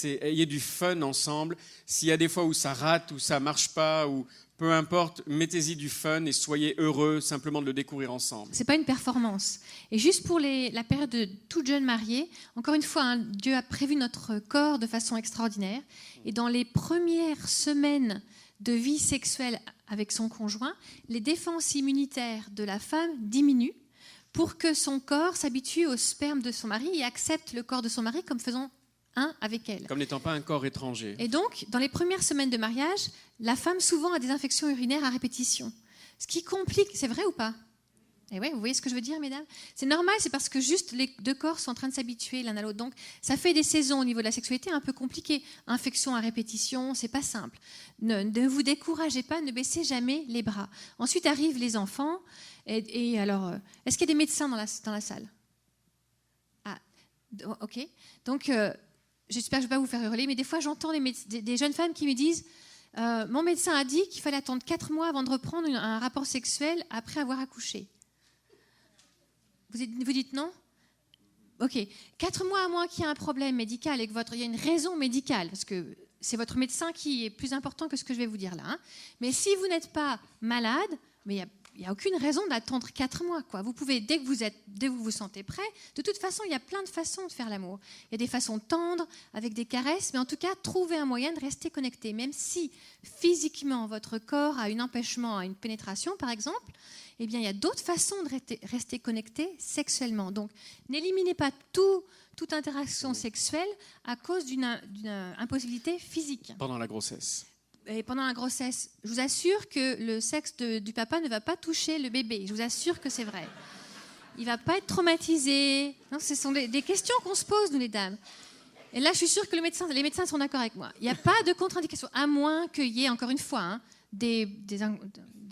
Ayez du fun ensemble. S'il y a des fois où ça rate, où ça ne marche pas, ou peu importe, mettez-y du fun et soyez heureux simplement de le découvrir ensemble. Ce n'est pas une performance. Et juste pour la période de toute jeune mariée, encore une fois, Dieu a prévu notre corps de façon extraordinaire. Et dans les premières semaines de vie sexuelle avec son conjoint, les défenses immunitaires de la femme diminuent pour que son corps s'habitue au sperme de son mari et accepte le corps de son mari comme faisant un avec elle. Comme n'étant pas un corps étranger. Et donc, dans les premières semaines de mariage, la femme souvent a des infections urinaires à répétition. Ce qui complique, c'est vrai ou pas ? Et ouais, vous voyez ce que je veux dire, mesdames ? C'est normal, c'est parce que juste les deux corps sont en train de s'habituer l'un à l'autre. Donc, ça fait des saisons au niveau de la sexualité un peu compliquées. Infection à répétition, c'est pas simple. Ne vous découragez pas, ne baissez jamais les bras. Ensuite arrivent les enfants. Et alors, est-ce qu'il y a des médecins dans la salle ? Ah, ok. Donc, j'espère que je ne vais pas vous faire hurler, mais des fois, j'entends des jeunes femmes qui me disent mon médecin a dit qu'il fallait attendre 4 mois avant de reprendre un rapport sexuel après avoir accouché. Vous dites non ? Ok. 4 mois à moins qu'il y ait un problème médical et il y a une raison médicale, parce que c'est votre médecin qui est plus important que ce que je vais vous dire là. Hein. Mais si vous n'êtes pas malade, mais il n'y a aucune raison d'attendre 4 mois. Quoi. Vous pouvez, dès que vous vous sentez prêt, de toute façon, il y a plein de façons de faire l'amour. Il y a des façons tendres, avec des caresses, mais en tout cas, trouvez un moyen de rester connecté. Même si physiquement, votre corps a un empêchement à une pénétration, par exemple, eh bien, il y a d'autres façons de rester connecté sexuellement. Donc, n'éliminez pas toute interaction sexuelle à cause d'une impossibilité physique. Pendant la grossesse. Et pendant la grossesse, je vous assure que le sexe du papa ne va pas toucher le bébé. Je vous assure que c'est vrai. Il ne va pas être traumatisé. Non, ce sont des questions qu'on se pose, nous, les dames. Et là, je suis sûre que les médecins sont d'accord avec moi. Il n'y a pas de contre-indication, à moins qu'il y ait, encore une fois, des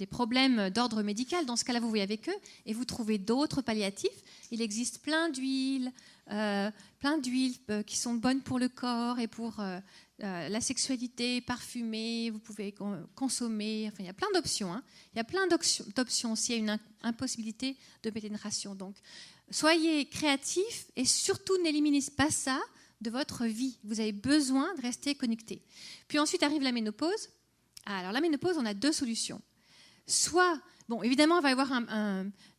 problèmes d'ordre médical. Dans ce cas-là, vous voyez avec eux et vous trouvez d'autres palliatifs. Il existe plein d'huiles qui sont bonnes pour le corps et pour la sexualité, parfumée. Vous pouvez consommer. Enfin, il y a plein d'options. Hein. Il y a plein d'options s'il y a une impossibilité de pénétration. Donc, soyez créatifs et surtout n'éliminez pas ça de votre vie. Vous avez besoin de rester connecté. Puis ensuite arrive la ménopause. Alors, la ménopause, on a 2 solutions. Soit, bon, évidemment, il va y avoir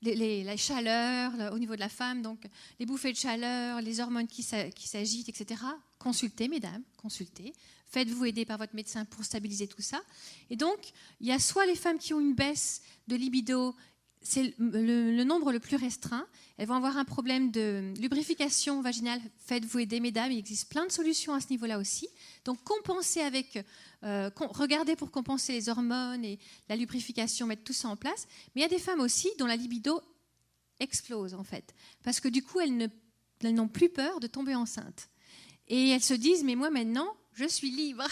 la chaleur au niveau de la femme, donc les bouffées de chaleur, les hormones qui s'agitent, etc. Consultez, mesdames, consultez. Faites-vous aider par votre médecin pour stabiliser tout ça. Et donc, il y a soit les femmes qui ont une baisse de libido, c'est le nombre le plus restreint. Elles vont avoir un problème de lubrification vaginale. Faites-vous aider, mesdames. Il existe plein de solutions à ce niveau-là aussi. Donc, compensez regardez pour compenser les hormones et la lubrification, mettre tout ça en place. Mais il y a des femmes aussi dont la libido explose, en fait. Parce que du coup, elles n'ont plus peur de tomber enceinte. Et elles se disent, mais moi, maintenant, je suis libre,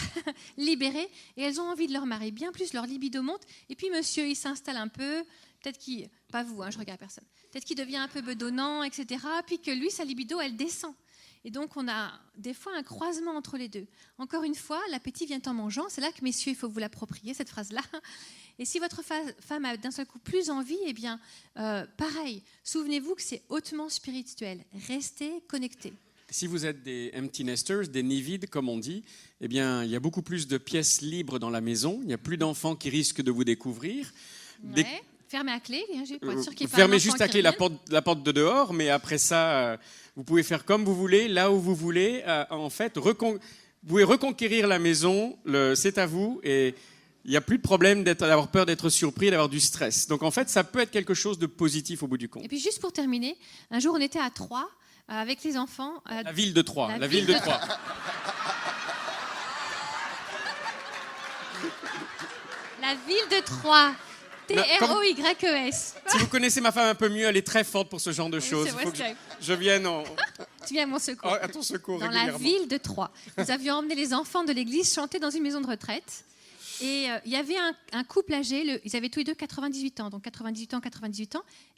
libérée. Et elles ont envie de leur mari. Bien plus, leur libido monte. Et puis, monsieur, il s'installe un peu. Peut-être qu'il, pas vous, je regarde personne. Peut-être qu'il devient un peu bedonnant, etc. Puis que lui, sa libido, elle descend. Et donc, on a des fois un croisement entre les deux. Encore une fois, l'appétit vient en mangeant. C'est là que, messieurs, il faut vous l'approprier, cette phrase-là. Et si votre femme a d'un seul coup plus envie, eh bien, pareil, souvenez-vous que c'est hautement spirituel. Restez connectés. Si vous êtes des empty nesters, des nids vides, comme on dit, eh bien, il y a beaucoup plus de pièces libres dans la maison. Il n'y a plus d'enfants qui risquent de vous découvrir. Ouais. Fermez à clé, pour être sûr qu'il n'y ait pas fermez un juste enfant à clé la porte de dehors, mais après ça, vous pouvez faire comme vous voulez, là où vous voulez. En fait, vous pouvez reconquérir la maison, c'est à vous, et il n'y a plus de problème d'avoir peur d'être surpris, d'avoir du stress. Donc en fait, ça peut être quelque chose de positif au bout du compte. Et puis juste pour terminer, un jour on était à Troyes avec les enfants. La ville de Troyes, la ville de Troyes. La ville de Troyes. T-R-O-Y-E-S. Si vous connaissez ma femme un peu mieux, elle est très forte pour ce genre de choses. c'est vrai, Il faut que c'est je vienne Tu viens à mon secours. à ton secours Dans régulièrement. la ville de Troyes. Nous avions emmené les enfants de l'église chanter dans une maison de retraite. Et il y avait un couple âgé, ils avaient tous les deux 98 ans, donc 98 ans,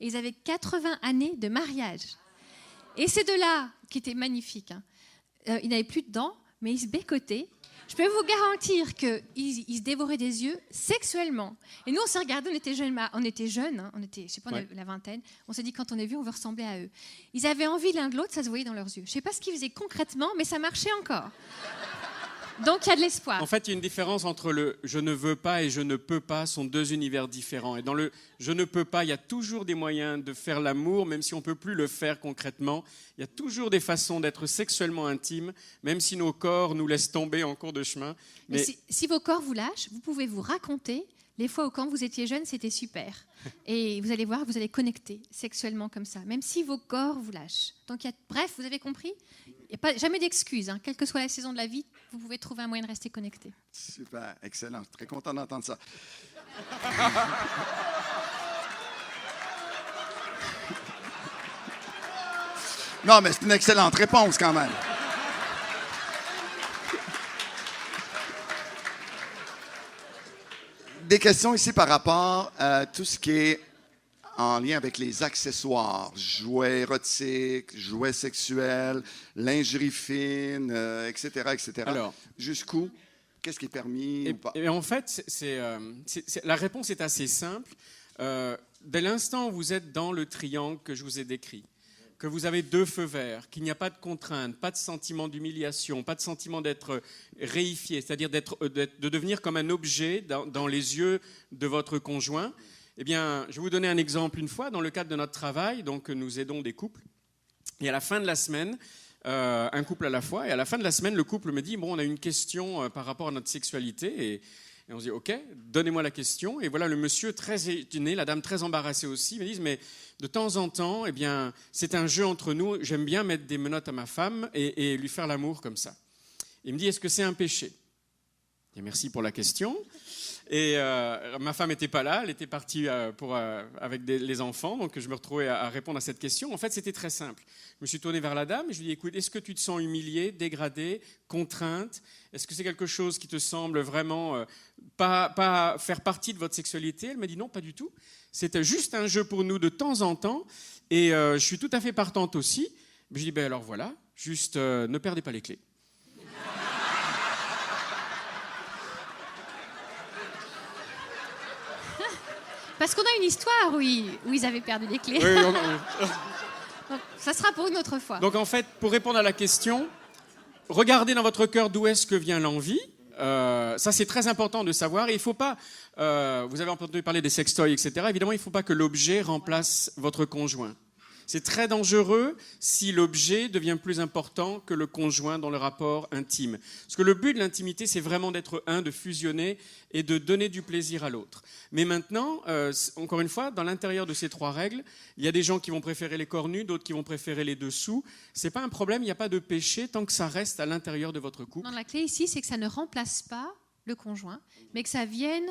et ils avaient 80 années de mariage. Et ces deux-là, qui étaient magnifiques, ils n'avaient plus de dents, mais ils se bécotaient. Je peux vous garantir qu'ils se dévoraient des yeux sexuellement. Et nous, on s'est regardés, on était jeunes, on était, je sais pas, on avait la vingtaine. On s'est dit, quand on est vieux, on veut ressembler à eux. Ils avaient envie l'un de l'autre, ça se voyait dans leurs yeux. Je sais pas ce qu'ils faisaient concrètement, mais ça marchait encore. Donc, il y a de l'espoir. En fait, il y a une différence entre le « je ne veux pas » et « je ne peux pas » sont deux univers différents. Et dans le « je ne peux pas », il y a toujours des moyens de faire l'amour, même si on ne peut plus le faire concrètement. Il y a toujours des façons d'être sexuellement intime, même si nos corps nous laissent tomber en cours de chemin. Mais si vos corps vous lâchent, vous pouvez vous raconter les fois où quand vous étiez jeune, c'était super. Et vous allez voir, vous allez connecter sexuellement comme ça, même si vos corps vous lâchent. Donc, bref, vous avez compris ? Il n'y a jamais d'excuses. Quelle que soit la saison de la vie, vous pouvez trouver un moyen de rester connecté. Super, excellent. Très content d'entendre ça. Non, mais c'est une excellente réponse quand même. Des questions ici par rapport à tout ce qui est en lien avec les accessoires, jouets érotiques, jouets sexuels, lingerie fine, etc., etc. Alors, jusqu'où? Qu'est-ce qui est permis ou pas? Et en fait, la réponse est assez simple. Dès l'instant où vous êtes dans le triangle que je vous ai décrit, que vous avez deux feux verts, qu'il n'y a pas de contrainte, pas de sentiment d'humiliation, pas de sentiment d'être réifié, c'est-à-dire de devenir comme un objet dans les yeux de votre conjoint. Eh bien, je vais vous donner un exemple une fois. Dans le cadre de notre travail, donc, nous aidons des couples. Et à la fin de la semaine, un couple à la fois, et à la fin de la semaine, le couple me dit « Bon, on a une question par rapport à notre sexualité. » Et on se dit « Ok, donnez-moi la question. » Et voilà, le monsieur très étonné, la dame très embarrassée aussi, me disent « Mais de temps en temps, eh bien, c'est un jeu entre nous. J'aime bien mettre des menottes à ma femme et lui faire l'amour comme ça. » Il me dit « Est-ce que c'est un péché ?» Et merci pour la question. Et ma femme n'était pas là, elle était partie avec les enfants, donc je me retrouvais à répondre à cette question. En fait, c'était très simple. Je me suis tourné vers la dame et je lui ai dit, écoute, est-ce que tu te sens humiliée, dégradée, contrainte? Est-ce que c'est quelque chose qui te semble vraiment pas faire partie de votre sexualité? Elle m'a dit non, pas du tout. C'était juste un jeu pour nous de temps en temps et je suis tout à fait partante aussi. Je lui ai dit, ben alors voilà, juste ne perdez pas les clés. Parce qu'on a une histoire où ils avaient perdu les clés. Oui, Donc, ça sera pour une autre fois. Donc en fait, pour répondre à la question, regardez dans votre cœur d'où est-ce que vient l'envie. Ça, c'est très important de savoir. Et il ne faut pas, vous avez entendu parler des sextoys, etc. Évidemment, il ne faut pas que l'objet remplace votre conjoint. C'est très dangereux si l'objet devient plus important que le conjoint dans le rapport intime. Parce que le but de l'intimité, c'est vraiment d'être un, de fusionner et de donner du plaisir à l'autre. Mais maintenant, encore une fois, dans l'intérieur de ces trois règles, il y a des gens qui vont préférer les corps nus, d'autres qui vont préférer les dessous. Ce n'est pas un problème, il n'y a pas de péché tant que ça reste à l'intérieur de votre couple. Non, la clé ici, c'est que ça ne remplace pas le conjoint, mais que ça vienne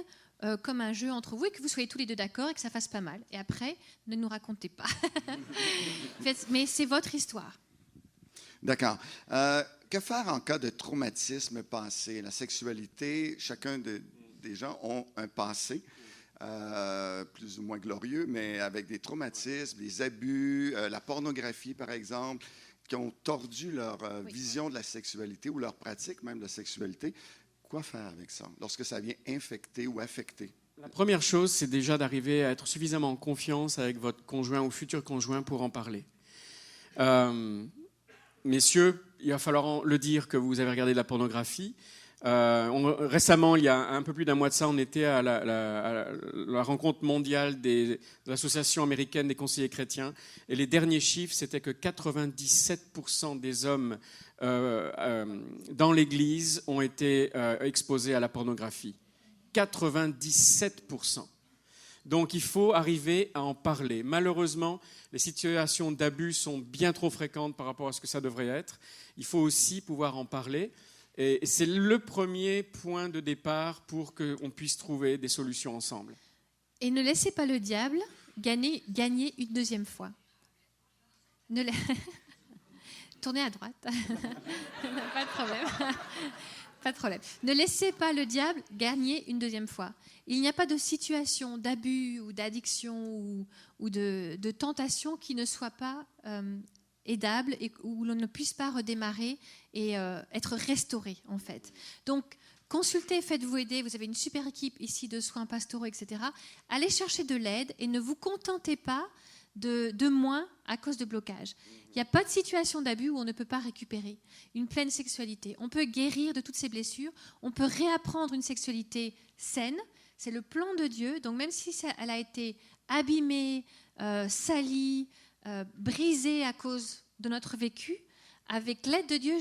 comme un jeu entre vous et que vous soyez tous les deux d'accord et que ça fasse pas mal. Et après, ne nous racontez pas. Mais c'est votre histoire. D'accord. Que faire en cas de traumatisme passé? La sexualité, chacun des gens ont un passé, plus ou moins glorieux, mais avec des traumatismes, des abus, la pornographie, par exemple, qui ont tordu leur vision de la sexualité ou leur pratique même de la sexualité. Quoi faire avec ça lorsque ça vient infecter ou affecter? La première chose, c'est déjà d'arriver à être suffisamment en confiance avec votre conjoint ou futur conjoint pour en parler. Messieurs, il va falloir le dire que vous avez regardé de la pornographie. Récemment, il y a un peu plus d'un mois de ça, on était à la rencontre mondiale de l'Association américaine des conseillers chrétiens. Et les derniers chiffres, c'était que 97% des hommes dans l'Église ont été exposés à la pornographie. 97%. Donc il faut arriver à en parler. Malheureusement, les situations d'abus sont bien trop fréquentes par rapport à ce que ça devrait être. Il faut aussi pouvoir en parler. Et c'est le premier point de départ pour qu'on puisse trouver des solutions ensemble. Et ne laissez pas le diable gagner une deuxième fois. Tournez à droite. Pas de problème. Pas de problème. Ne laissez pas le diable gagner une deuxième fois. Il n'y a pas de situation d'abus ou d'addiction ou de tentation qui ne soit pas aidable et où l'on ne puisse pas redémarrer et être restauré, en fait. Donc, consultez, faites-vous aider. Vous avez une super équipe ici de soins pastoraux, etc. Allez chercher de l'aide et ne vous contentez pas de moins à cause de blocage. Il n'y a pas de situation d'abus où on ne peut pas récupérer une pleine sexualité. On peut guérir de toutes ces blessures. On peut réapprendre une sexualité saine. C'est le plan de Dieu. Donc même si elle a été abîmée, salie, brisée à cause de notre vécu, avec l'aide de Dieu,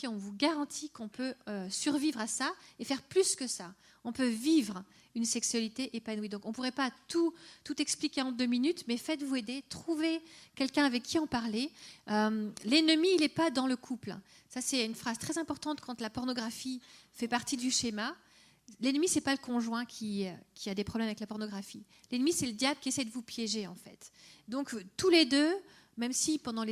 on vous garantit qu'on peut survivre à ça et faire plus que ça. On peut vivre une sexualité épanouie. Donc on ne pourrait pas tout expliquer en 2 minutes, mais faites-vous aider, trouvez quelqu'un avec qui en parler. L'ennemi, il n'est pas dans le couple. Ça, c'est une phrase très importante quand la pornographie fait partie du schéma. L'ennemi, ce n'est pas le conjoint qui a des problèmes avec la pornographie. L'ennemi, c'est le diable qui essaie de vous piéger, en fait. Donc tous les deux, même si pendant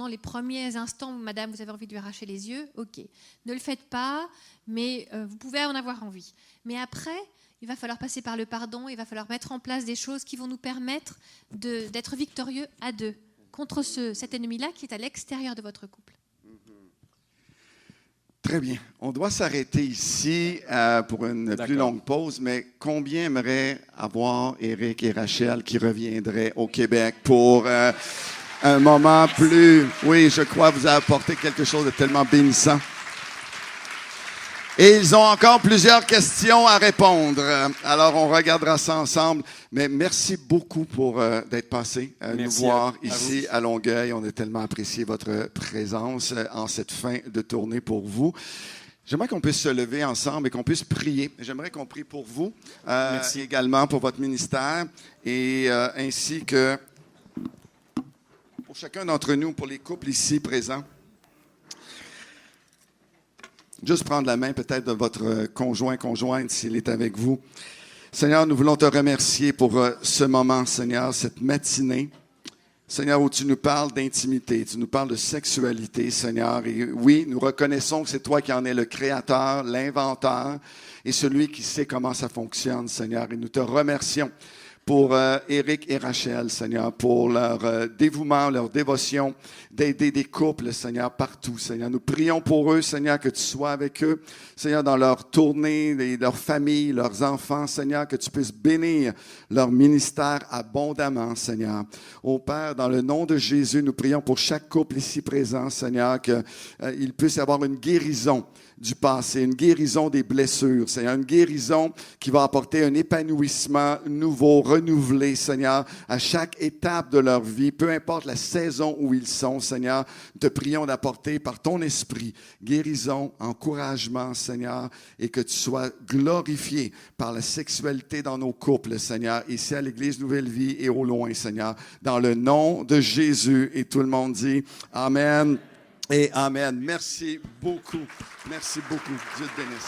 les premiers instants, madame, vous avez envie de lui arracher les yeux, ok. Ne le faites pas, mais vous pouvez en avoir envie. Mais après, il va falloir passer par le pardon, il va falloir mettre en place des choses qui vont nous permettre d'être victorieux à deux contre cet ennemi-là qui est à l'extérieur de votre couple. Très bien. On doit s'arrêter ici pour une plus longue pause, mais combien aimerait avoir Éric et Rachel qui reviendraient au Québec pour un moment plus... Oui, je crois que vous avez apporté quelque chose de tellement bénissant. Et ils ont encore plusieurs questions à répondre. Alors, on regardera ça ensemble. Mais merci beaucoup pour d'être passé nous voir ici à Longueuil. On a tellement apprécié votre présence en cette fin de tournée pour vous. J'aimerais qu'on puisse se lever ensemble et qu'on puisse prier. J'aimerais qu'on prie pour vous, également pour votre ministère, et ainsi que pour chacun d'entre nous, pour les couples ici présents. Juste prendre la main peut-être de votre conjointe s'il est avec vous. Seigneur, nous voulons te remercier pour ce moment, Seigneur, cette matinée. Seigneur, où tu nous parles d'intimité, tu nous parles de sexualité, Seigneur. Et oui, nous reconnaissons que c'est toi qui en es le créateur, l'inventeur et celui qui sait comment ça fonctionne, Seigneur. Et nous te remercions pour Éric et Rachel, Seigneur, pour leur dévouement, leur dévotion, d'aider des couples, Seigneur, partout, Seigneur. Nous prions pour eux, Seigneur, que tu sois avec eux, Seigneur, dans leur tournée, leur famille, leurs enfants, Seigneur, que tu puisses bénir leur ministère abondamment, Seigneur. Ô Père, dans le nom de Jésus, nous prions pour chaque couple ici présent, Seigneur, qu'il puisse y avoir une guérison du passé, une guérison des blessures, Seigneur, une guérison qui va apporter un épanouissement nouveau, renouvelé, Seigneur, à chaque étape de leur vie, peu importe la saison où ils sont, Seigneur. Nous te prions d'apporter par ton esprit guérison, encouragement, Seigneur, et que tu sois glorifié par la sexualité dans nos couples, Seigneur, ici à l'Église Nouvelle Vie et au loin, Seigneur, dans le nom de Jésus. Et tout le monde dit Amen. Et amen. Merci beaucoup. Merci beaucoup. Dieu te bénisse.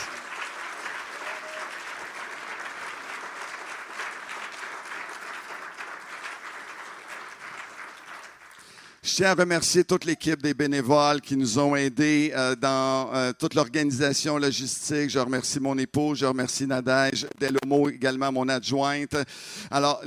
Je tiens à remercier toute l'équipe des bénévoles qui nous ont aidés dans toute l'organisation logistique. Je remercie mon époux, je remercie Nadège Delomo, également mon adjointe. Alors,